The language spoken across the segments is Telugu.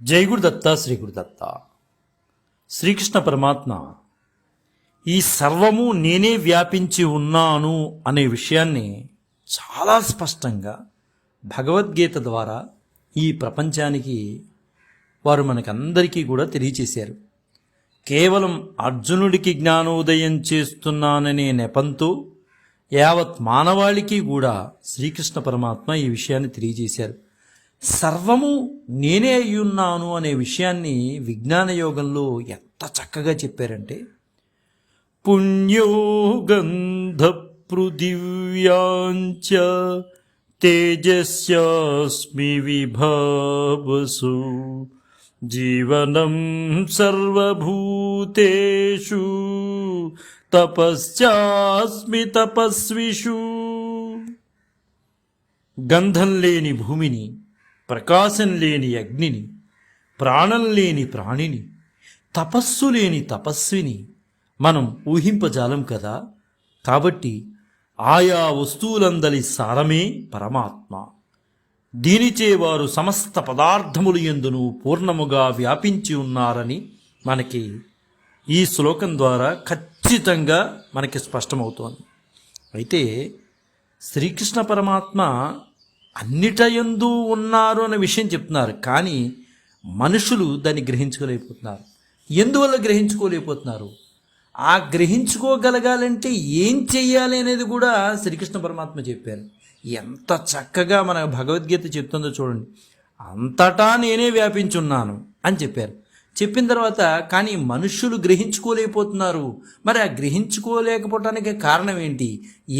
జై గురుదత్త శ్రీ గురుదత్త. శ్రీకృష్ణ పరమాత్మ ఈ సర్వము నేనే వ్యాపించి ఉన్నాను అనే విషయాన్ని చాలా స్పష్టంగా భగవద్గీత ద్వారా ఈ ప్రపంచానికి వారు మనకందరికీ కూడా తెలియచేశారు. కేవలం అర్జునుడికి జ్ఞానోదయం చేస్తున్నాననే నెపంతో యావత్ మానవాళికి కూడా శ్రీకృష్ణ పరమాత్మ ఈ విషయాన్ని తెలియజేశారు. సర్వము నేనే అయ్యున్నాను అనే విషయాన్ని విజ్ఞాన యోగంలో ఎంత చక్కగా చెప్పారంటే, పుణ్యో గంధ పృథివ్యాంచ తేజస్యాస్మి విభావసు జీవనం సర్వభూతేషు తపశ్చాస్మి తపస్విషు. గంధం లేని భూమిని, ప్రకాశం లేని అగ్నిని, ప్రాణం లేని ప్రాణిని, తపస్సు లేని తపస్విని మనం ఊహింపజాలం కదా. కాబట్టి ఆయా వస్తువులందలి సారమే పరమాత్మ. దీనిచే వారు సమస్త పదార్థములు యందును పూర్ణముగా వ్యాపించి ఉన్నారని మనకి ఈ శ్లోకం ద్వారా ఖచ్చితంగా మనకి స్పష్టమవుతోంది. అయితే శ్రీకృష్ణ పరమాత్మ అన్నిటయందు ఉన్నారు అనే విషయం చెప్తున్నారు, కానీ మనుషులు దాన్ని గ్రహించుకోలేకపోతున్నారు. ఎందువల్ల గ్రహించుకోలేకపోతున్నారు? ఆ గ్రహించుకోగలగాలంటే ఏం చెయ్యాలి అనేది కూడా శ్రీకృష్ణ పరమాత్మ చెప్పారు. ఎంత చక్కగా మన భగవద్గీత చెప్తుందో చూడండి. అంతటా నేనే వ్యాపించున్నాను అని చెప్పారు. చెప్పిన తర్వాత కానీ మనుష్యులు గ్రహించుకోలేకపోతున్నారు. మరి ఆ గ్రహించుకోలేకపోవటానికి కారణం ఏంటి?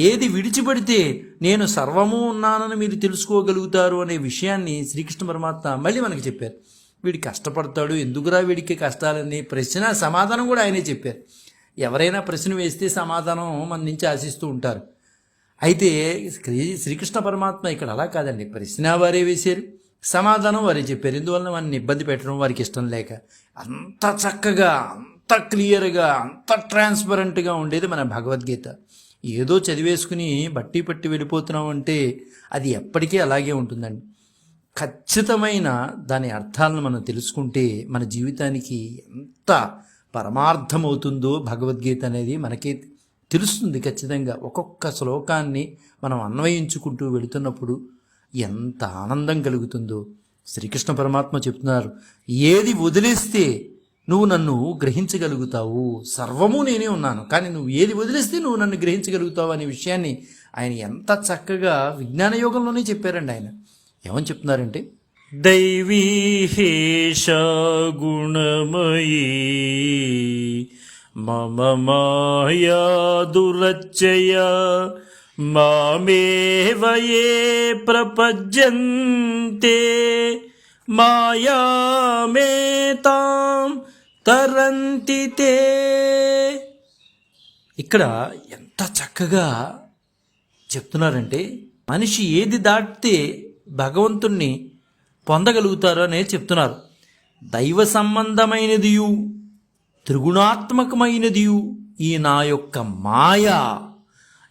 ఏది విడిచిపెడితే నేను సర్వము ఉన్నానని మీరు తెలుసుకోగలుగుతారు అనే విషయాన్ని శ్రీకృష్ణ పరమాత్మ మళ్ళీ మనకి చెప్పారు. వీడి కష్టపడతాడు, ఎందుకురా వీడికి కష్టాలని ప్రశ్న సమాధానం కూడా ఆయనే చెప్పారు. ఎవరైనా ప్రశ్న వేస్తే సమాధానం మన నుంచి ఆశిస్తూ ఉంటారు. అయితే శ్రీకృష్ణ పరమాత్మ ఇక్కడ అలా కాదండి. ప్రశ్న వారే వేశారు, సమాధానం వారే చెప్పారు. ఎందువలన వారిని ఇబ్బంది పెట్టడం వారికి ఇష్టం లేక. అంత చక్కగా, అంత క్లియర్గా, అంత ట్రాన్స్పరెంట్గా ఉండేది మన భగవద్గీత. ఏదో చదివేసుకుని బట్టి పట్టి వెళ్ళిపోతున్నాం అంటే అది ఎప్పటికీ అలాగే ఉంటుందండి. ఖచ్చితమైన దాని అర్థాలను మనం తెలుసుకుంటే మన జీవితానికి ఎంత పరమార్థమవుతుందో భగవద్గీత అనేది మనకి తెలుస్తుంది. ఖచ్చితంగా ఒక్కొక్క శ్లోకాన్ని మనం అన్వయించుకుంటూ వెళుతున్నప్పుడు ఎంత ఆనందం కలుగుతుందో శ్రీకృష్ణ పరమాత్మ చెప్తున్నారు. ఏది వదిలేస్తే నువ్వు నన్ను గ్రహించగలుగుతావు, సర్వము నేనే ఉన్నాను, కానీ నువ్వు ఏది వదిలేస్తే నువ్వు నన్ను గ్రహించగలుగుతావు అనే విషయాన్ని ఆయన ఎంత చక్కగా విజ్ఞాన యోగంలోనే చెప్పారండి. ఆయన ఏమని చెప్తున్నారంటే, దైవీహేష గుణమయీ మమ మాయా దురచ్చయ మామేవయే ప్రపజ్యంతే మాయామేతాం తరంతి తే. ఇక్కడ ఎంత చక్కగా చెప్తున్నారంటే, మనిషి ఏది దాటితే భగవంతుణ్ణి పొందగలుగుతారు అనేది చెప్తున్నారు. దైవ సంబంధమైనదియు త్రిగుణాత్మకమైనదియు ఈ నా యొక్క మాయ,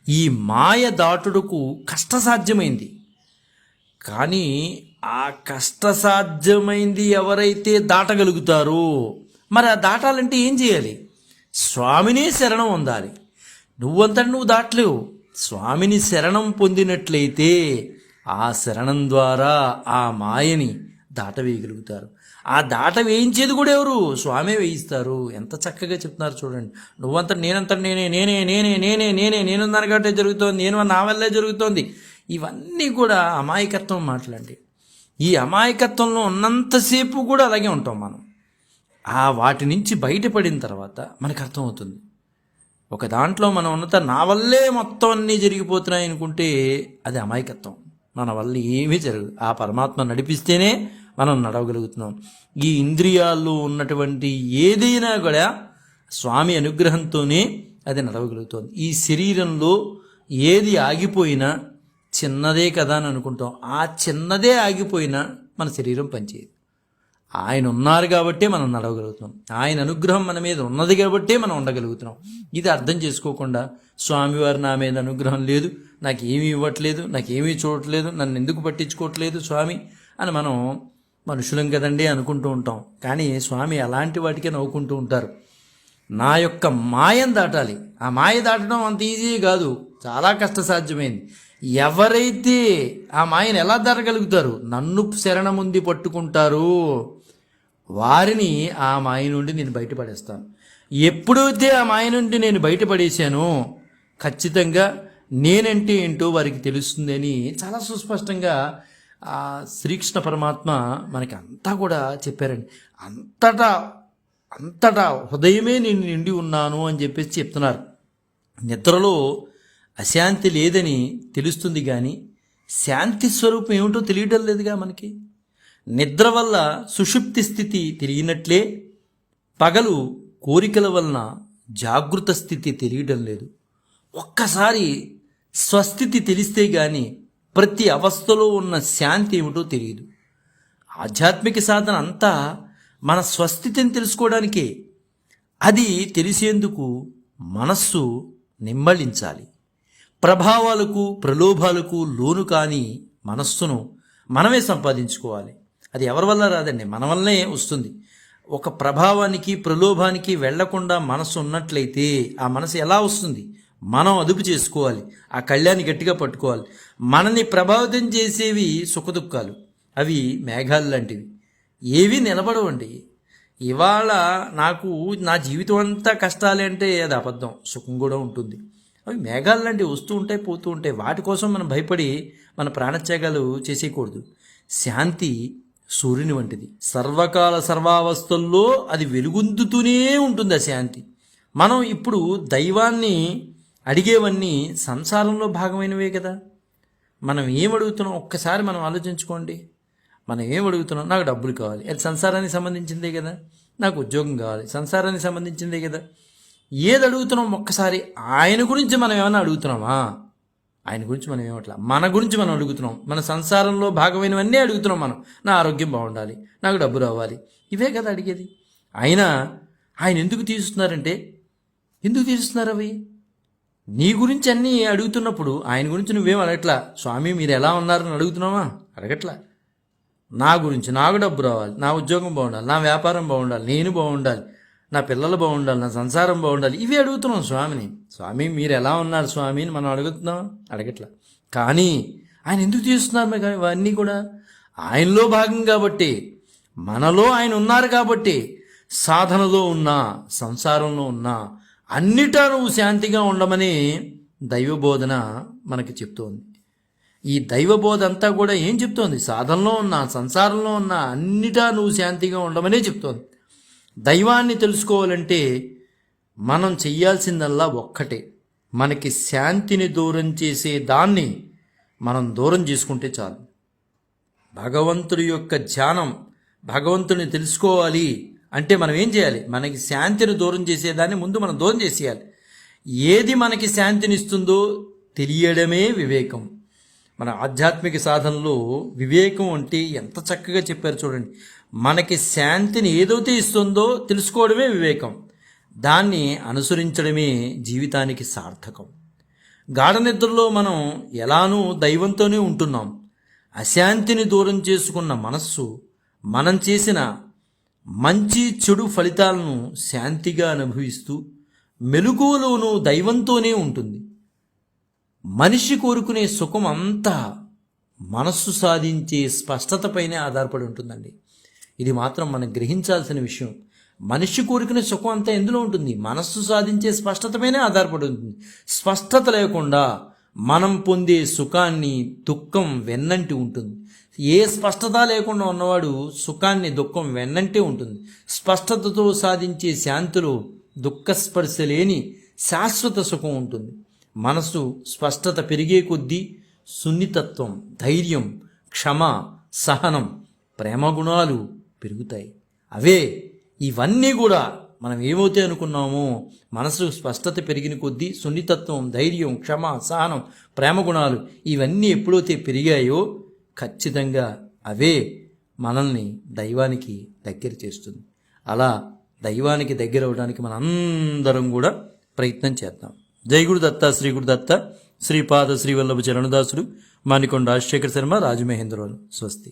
ఈ మాయ దాటుడుకు కష్టసాధ్యమైంది. కానీ ఆ కష్టసాధ్యమైంది ఎవరైతే దాటగలుగుతారో, మరి ఆ దాటాలంటే ఏం చేయాలి? స్వామినే శరణం పొందాలి. నువ్వంతటి నువ్వు దాటలేవు. స్వామిని శరణం పొందినట్లయితే ఆ శరణం ద్వారా ఆ మాయని దాటవేయగలుగుతారు. ఆ దాట వేయించేది కూడా ఎవరు? స్వామే వేయిస్తారు. ఎంత చక్కగా చెప్తున్నారు చూడండి. నువ్వంత నేనంత నేనే నేనే నేనే నేనే నేనే నేనున్నాను కాబట్టి జరుగుతోంది, నేను నా వల్లే జరుగుతోంది. ఇవన్నీ కూడా అమాయకత్వం మాటలండి. ఈ అమాయకత్వంలో ఉన్నంతసేపు కూడా అలాగే ఉంటాం మనం. ఆ వాటి నుంచి బయటపడిన తర్వాత మనకు అర్థమవుతుంది. ఒక దాంట్లో మనం ఉన్నత నా వల్లే మొత్తం అన్నీ జరిగిపోతున్నాయి అనుకుంటే అది అమాయకత్వం. మన వల్ల ఏమీ జరగదు. ఆ పరమాత్మ నడిపిస్తేనే మనం నడవగలుగుతున్నాం. ఈ ఇంద్రియాల్లో ఉన్నటువంటి ఏదైనా కూడా స్వామి అనుగ్రహంతోనే అది నడవగలుగుతుంది. ఈ శరీరంలో ఏది ఆగిపోయినా చిన్నదే కదా అని అనుకుంటాం. ఆ చిన్నదే ఆగిపోయినా మన శరీరం పనిచేయదు. ఆయన ఉన్నారు కాబట్టే మనం నడవగలుగుతున్నాం. ఆయన అనుగ్రహం మన మీద ఉన్నది కాబట్టే మనం ఉండగలుగుతున్నాం. ఇది అర్థం చేసుకోకుండా స్వామివారు నా మీద అనుగ్రహం లేదు, నాకేమీ ఇవ్వట్లేదు, నాకేమీ చూడట్లేదు, నన్ను ఎందుకు పట్టించుకోవట్లేదు స్వామి అని మనం మనుషులం కదండి అనుకుంటూ ఉంటాం. కానీ స్వామి అలాంటి వాటికే నవ్వుకుంటూ ఉంటారు. నా యొక్క మాయను దాటాలి. ఆ మాయ దాటడం అంత ఈజీ కాదు, చాలా కష్టసాధ్యమైంది. ఎవరైతే ఆ మాయను ఎలా దాటగలుగుతారు? నన్ను శరణముంది పట్టుకుంటారు, వారిని ఆ మాయ నుండి నేను బయటపడేస్తాను. ఎప్పుడైతే ఆ మాయ నుండి నేను బయటపడేశానో ఖచ్చితంగా నేనంటే ఏంటో వారికి తెలుస్తుందని చాలా సుస్పష్టంగా శ్రీకృష్ణ పరమాత్మ మనకి అంతా కూడా చెప్పారండి. అంతటా హృదయమే నేను నిండి ఉన్నాను అని చెప్పేసి చెప్తున్నారు. నిద్రలో అశాంతి లేదని తెలుస్తుంది, కానీ శాంతి స్వరూపం ఏమిటో తెలియటం లేదుగా మనకి. నిద్ర వల్ల సుషుప్తి స్థితి తెలియనట్లే పగలు కోరికల వలన జాగృత స్థితి తెలియడం లేదు. ఒక్కసారి స్వస్థితి తెలిస్తే గాని ప్రతి అవస్థలో ఉన్న శాంతి ఏమిటో తెలియదు. ఆధ్యాత్మిక సాధన అంతా మన స్వస్థితిని తెలుసుకోవడానికే. అది తెలిసేందుకు మనస్సు నిమ్మళించాలి. ప్రభావాలకు ప్రలోభాలకు లోను కాని మనస్సును మనమే సంపాదించుకోవాలి. అది ఎవరి వల్ల రాదండి, మన వల్లనే వస్తుంది. ఒక ప్రభావానికి ప్రలోభానికి వెళ్లకుండా మనసు ఉన్నట్లయితే ఆ మనసు ఎలా వస్తుంది? మనం అదుపు చేసుకోవాలి, ఆ కళ్యాన్ని గట్టిగా పట్టుకోవాలి. మనని ప్రభావితం చేసేవి సుఖదుఖాలు, అవి మేఘాలు లాంటివి, ఏవి నిలబడవండి. ఇవాళ నాకు నా జీవితం అంతా కష్టాలే అంటే అది అబద్ధం. సుఖం కూడా ఉంటుంది. అవి మేఘాలు లాంటివి వస్తూ ఉంటాయి, పోతూ ఉంటాయి. వాటి కోసం మనం భయపడి మన ప్రాణత్యాగాలు చేసేయకూడదు. శాంతి సూర్యుని వంటిది, సర్వకాల సర్వావస్థల్లో అది వెలుగొందుతూనే ఉంటుంది ఆ శాంతి. మనం ఇప్పుడు దైవాన్ని అడిగేవన్నీ సంసారంలో భాగమైనవే కదా. మనం ఏం అడుగుతున్నాం ఒక్కసారి మనం ఆలోచించుకోండి. మనం ఏం అడుగుతున్నాం? నాకు డబ్బులు కావాలి, అది సంసారానికి సంబంధించిందే కదా. నాకు ఉద్యోగం కావాలి, సంసారానికి సంబంధించిందే కదా. ఏది అడుగుతున్నాం ఒక్కసారి ఆయన గురించి మనం ఏమైనా అడుగుతున్నామా? ఆయన గురించి మనం ఏమట్లా, మన గురించి మనం అడుగుతున్నాం. మన సంసారంలో భాగమైనవన్నీ అడుగుతున్నాం మనం. నా ఆరోగ్యం బాగుండాలి, నాకు డబ్బు రావాలి, ఇవే కదా అడిగేది. ఆయన ఎందుకు తీరుస్తున్నారంటే, ఎందుకు తీరుస్తున్నారు అవి? నీ గురించి అన్నీ అడుగుతున్నప్పుడు ఆయన గురించి నువ్వేం అడగట్లా. స్వామి మీరు ఎలా ఉన్నారని అడుగుతున్నావా? అడగట్లా. నా గురించి, నాకు డబ్బు రావాలి, నా ఉద్యోగం బాగుండాలి, నా వ్యాపారం బాగుండాలి, నేను బాగుండాలి, నా పిల్లలు బాగుండాలి, నా సంసారం బాగుండాలి, ఇవి అడుగుతున్నాం స్వామిని. స్వామి మీరు ఎలా ఉన్నారు స్వామి అని మనం అడుగుతున్నాం? అడగట్లా. కానీ ఆయన ఎందుకు తీస్తున్నారు మీకు ఇవన్నీ కూడా? ఆయనలో భాగం కాబట్టి, మనలో ఆయన ఉన్నారు కాబట్టి, సాధనలో ఉన్నా సంసారంలో ఉన్నా అన్నిటా నువ్వు శాంతిగా ఉండమని దైవబోధన మనకి చెప్తోంది. ఈ దైవబోధ అంతా కూడా ఏం చెప్తోంది? సాధనలో ఉన్నా సంసారంలో ఉన్నా అన్నిటా నువ్వు శాంతిగా ఉండమనే చెప్తోంది. దైవాన్ని తెలుసుకోవాలంటే మనం చెయ్యాల్సిందల్లా ఒక్కటే, మనకి శాంతిని దూరం చేసే దాన్ని మనం దూరం చేసుకుంటే చాలు. భగవంతుడి యొక్క ధ్యానం, భగవంతుని తెలుసుకోవాలి అంటే మనం ఏం చేయాలి? మనకి శాంతిని దూరం చేసేదాన్ని ముందు మనం దూరం చేసేయాలి. ఏది మనకి శాంతినిస్తుందో తెలియడమే వివేకం. మన ఆధ్యాత్మిక సాధనలో వివేకం అంటే ఎంత చక్కగా చెప్పారు చూడండి. మనకి శాంతిని ఏదైతే ఇస్తుందో తెలుసుకోవడమే వివేకం, దాన్ని అనుసరించడమే జీవితానికి సార్థకం. గాఢ నిద్రలో మనం ఎలానూ దైవంతోనే ఉంటున్నాం. అశాంతిని దూరం చేసుకున్న మనస్సు మనం చేసిన మంచి చెడు ఫలితాలను శాంతిగా అనుభవిస్తూ మెలకువలోనూ దైవంతోనే ఉంటుంది. మనిషి కోరుకునే సుఖం అంతా మనస్సు సాధించే స్పష్టతపైనే ఆధారపడి ఉంటుందండి. ఇది మాత్రం మనం గ్రహించాల్సిన విషయం. మనిషి కోరుకునే సుఖం అంతా ఎందులో ఉంటుంది? మనస్సు సాధించే స్పష్టతపైనే ఆధారపడి ఉంటుంది. స్పష్టత లేకుండా మనం పొందే సుఖాన్ని దుఃఖం వెన్నంటి ఉంటుంది. ఏ స్పష్టత లేకుండా ఉన్నవాడు సుఖాన్ని దుఃఖం వెన్నంటే ఉంటుంది. స్పష్టతతో సాధించే శాంతిలో దుఃఖస్పర్శ లేని శాశ్వత సుఖం ఉంటుంది. మనసు స్పష్టత పెరిగే కొద్దీ సున్నితత్వం, ధైర్యం, క్షమ, సహనం, ప్రేమ గుణాలు పెరుగుతాయి. ఇవన్నీ కూడా మనం ఏమవుతే అనుకున్నామో, మనసు స్పష్టత పెరిగిన కొద్దీ సున్నితత్వం, ధైర్యం, క్షమ, సహనం, ప్రేమ గుణాలు ఇవన్నీ ఎప్పుడైతే పెరిగాయో ఖచ్చితంగా అవే మనల్ని దైవానికి దగ్గర చేస్తుంది. అలా దైవానికి దగ్గర అవడానికి మనందరం కూడా ప్రయత్నం చేద్దాం. జై గురుదత్త, శ్రీ గురుదత్త, శ్రీపాద శ్రీవల్లభ చరణదాసుడు, మానికొండ రాజశేఖర శర్మ, రాజమహేంద్రవరం. స్వస్తి.